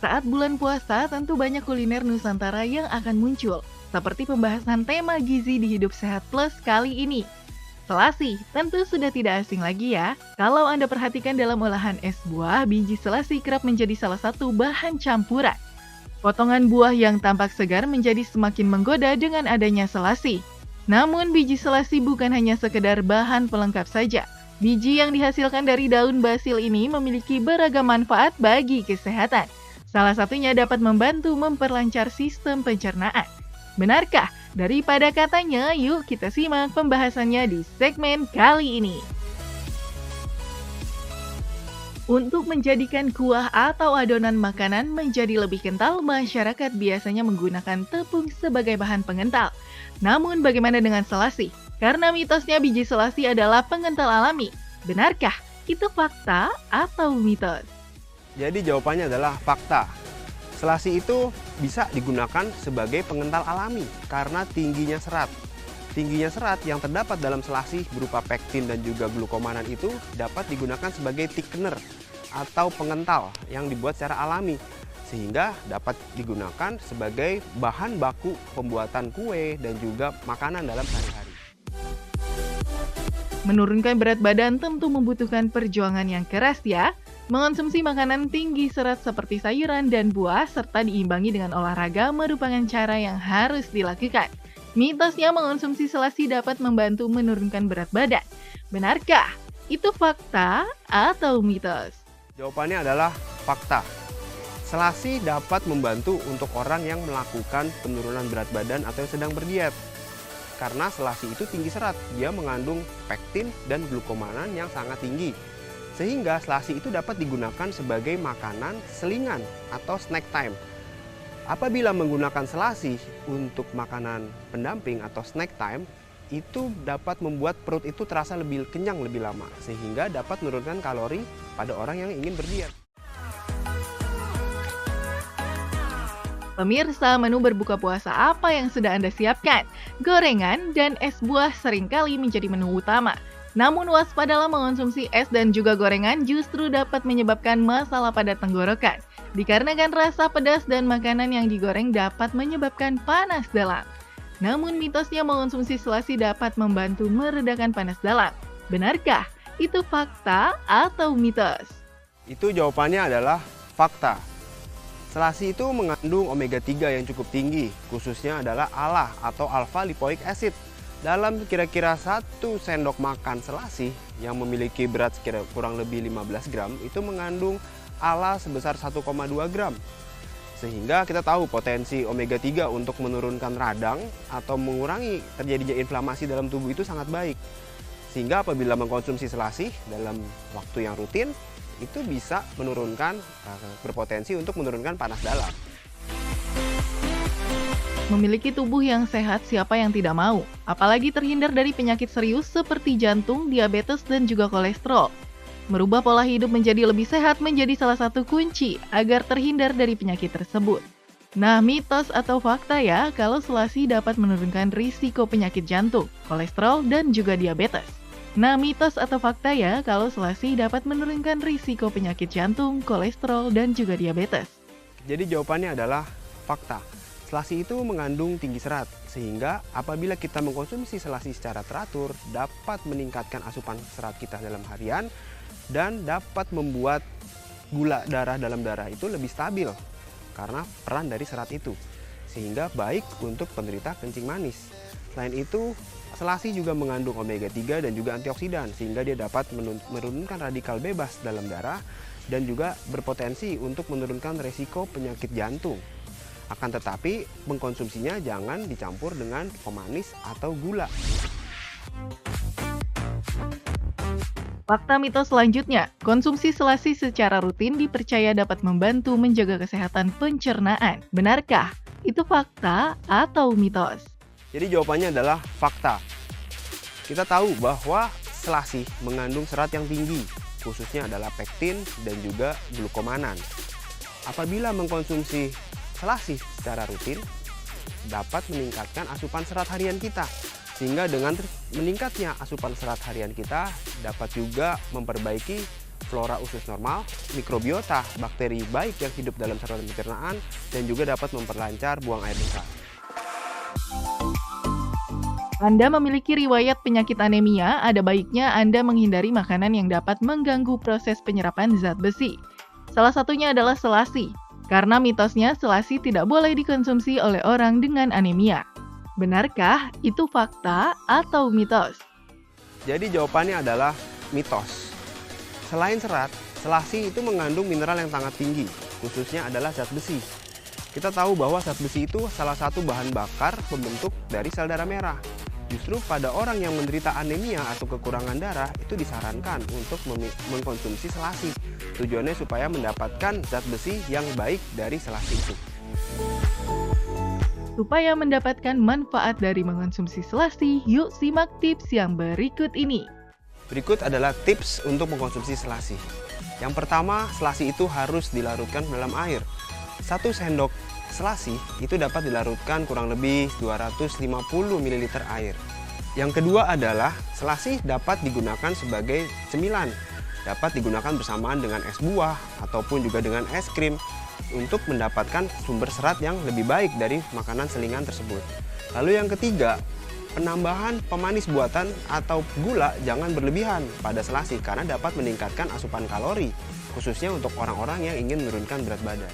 Saat bulan puasa, tentu banyak kuliner Nusantara yang akan muncul, seperti pembahasan tema gizi di Hidup Sehat Plus kali ini. Selasi, tentu sudah tidak asing lagi ya. Kalau Anda perhatikan dalam olahan es buah, biji selasi kerap menjadi salah satu bahan campuran. Potongan buah yang tampak segar menjadi semakin menggoda dengan adanya selasi. Namun biji selasi bukan hanya sekedar bahan pelengkap saja. Biji yang dihasilkan dari daun basil ini memiliki beragam manfaat bagi kesehatan. Salah satunya dapat membantu memperlancar sistem pencernaan. Benarkah? Daripada katanya, yuk kita simak pembahasannya di segmen kali ini. Untuk menjadikan kuah atau adonan makanan menjadi lebih kental, masyarakat biasanya menggunakan tepung sebagai bahan pengental. Namun bagaimana dengan selasi? Karena mitosnya biji selasi adalah pengental alami. Benarkah? Itu fakta atau mitos? Jadi jawabannya adalah fakta. Selasi itu bisa digunakan sebagai pengental alami karena tingginya serat. Tingginya serat yang terdapat dalam selasi berupa pektin dan juga glukomanan itu dapat digunakan sebagai thickener atau pengental yang dibuat secara alami, sehingga dapat digunakan sebagai bahan baku pembuatan kue dan juga makanan dalam sehari-hari. Menurunkan berat badan tentu membutuhkan perjuangan yang keras ya. Mengonsumsi makanan tinggi serat seperti sayuran dan buah serta diimbangi dengan olahraga merupakan cara yang harus dilakukan. Mitosnya mengonsumsi selasi dapat membantu menurunkan berat badan. Benarkah? Itu fakta atau mitos? Jawabannya adalah fakta. Selasi dapat membantu untuk orang yang melakukan penurunan berat badan atau yang sedang berdiet. Karena selasi itu tinggi serat, dia mengandung pektin dan glukomanan yang sangat tinggi. Sehingga selasi itu dapat digunakan sebagai makanan selingan atau snack time. Apabila menggunakan selasi untuk makanan pendamping atau snack time, itu dapat membuat perut itu terasa lebih kenyang lebih lama, sehingga dapat menurunkan kalori pada orang yang ingin berdiet. Pemirsa, menu berbuka puasa apa yang sudah Anda siapkan? Gorengan dan es buah seringkali menjadi menu utama. Namun waspadalah mengonsumsi es dan juga gorengan justru dapat menyebabkan masalah pada tenggorokan. Dikarenakan rasa pedas dan makanan yang digoreng dapat menyebabkan panas dalam. Namun mitosnya mengonsumsi selasi dapat membantu meredakan panas dalam. Benarkah? Itu fakta atau mitos? Itu jawabannya adalah fakta. Selasi itu mengandung omega 3 yang cukup tinggi, khususnya adalah ALA atau alpha lipoic acid. Dalam kira-kira 1 sendok makan selasi yang memiliki berat kurang lebih 15 gram, itu mengandung ALA sebesar 1,2 gram. Sehingga kita tahu potensi omega 3 untuk menurunkan radang atau mengurangi terjadinya inflamasi dalam tubuh itu sangat baik. Sehingga apabila mengkonsumsi selasi dalam waktu yang rutin, itu bisa berpotensi untuk menurunkan panas dalam. Memiliki tubuh yang sehat siapa yang tidak mau, apalagi terhindar dari penyakit serius seperti jantung, diabetes, dan juga kolesterol. Merubah pola hidup menjadi lebih sehat menjadi salah satu kunci agar terhindar dari penyakit tersebut. Nah, mitos atau fakta ya kalau selasi dapat menurunkan risiko penyakit jantung, kolesterol, dan juga diabetes. Nah, mitos atau fakta ya kalau selasi dapat menurunkan risiko penyakit jantung, kolesterol, dan juga diabetes. Jadi jawabannya adalah fakta. Selasi itu mengandung tinggi serat, sehingga apabila kita mengkonsumsi selasi secara teratur, dapat meningkatkan asupan serat kita dalam harian, dan dapat membuat gula darah dalam darah itu lebih stabil, karena peran dari serat itu, sehingga baik untuk penderita kencing manis. Selain itu, selasi juga mengandung omega 3 dan juga antioksidan, sehingga dia dapat menurunkan radikal bebas dalam darah, dan juga berpotensi untuk menurunkan resiko penyakit jantung. Akan tetapi, mengkonsumsinya jangan dicampur dengan pemanis atau gula. Fakta mitos selanjutnya, konsumsi selasi secara rutin dipercaya dapat membantu menjaga kesehatan pencernaan. Benarkah? Itu fakta atau mitos? Jadi jawabannya adalah fakta. Kita tahu bahwa selasi mengandung serat yang tinggi, khususnya adalah pektin dan juga glukomanan. Apabila mengkonsumsi selasi secara rutin, dapat meningkatkan asupan serat harian kita. Sehingga dengan meningkatnya asupan serat harian kita, dapat juga memperbaiki flora usus normal, mikrobiota, bakteri baik yang hidup dalam saluran pencernaan, dan juga dapat memperlancar buang air besar. Anda memiliki riwayat penyakit anemia, ada baiknya Anda menghindari makanan yang dapat mengganggu proses penyerapan zat besi. Salah satunya adalah selasi, karena mitosnya selasi tidak boleh dikonsumsi oleh orang dengan anemia. Benarkah itu fakta atau mitos? Jadi jawabannya adalah mitos. Selain serat, selasi itu mengandung mineral yang sangat tinggi, khususnya adalah zat besi. Kita tahu bahwa zat besi itu salah satu bahan bakar pembentuk dari sel darah merah. Justru pada orang yang menderita anemia atau kekurangan darah itu disarankan untuk mengkonsumsi selasi. Tujuannya supaya mendapatkan zat besi yang baik dari selasi itu. Supaya mendapatkan manfaat dari mengonsumsi selasi, yuk simak tips yang berikut ini. Berikut adalah tips untuk mengkonsumsi selasi. Yang pertama, selasi itu harus dilarutkan dalam air. 1 sendok selasi itu dapat dilarutkan kurang lebih 250 ml air. Yang kedua adalah selasi dapat digunakan sebagai cemilan. Dapat digunakan bersamaan dengan es buah ataupun juga dengan es krim untuk mendapatkan sumber serat yang lebih baik dari makanan selingan tersebut. Lalu yang ketiga, penambahan pemanis buatan atau gula jangan berlebihan pada selasi karena dapat meningkatkan asupan kalori, khususnya untuk orang-orang yang ingin menurunkan berat badan.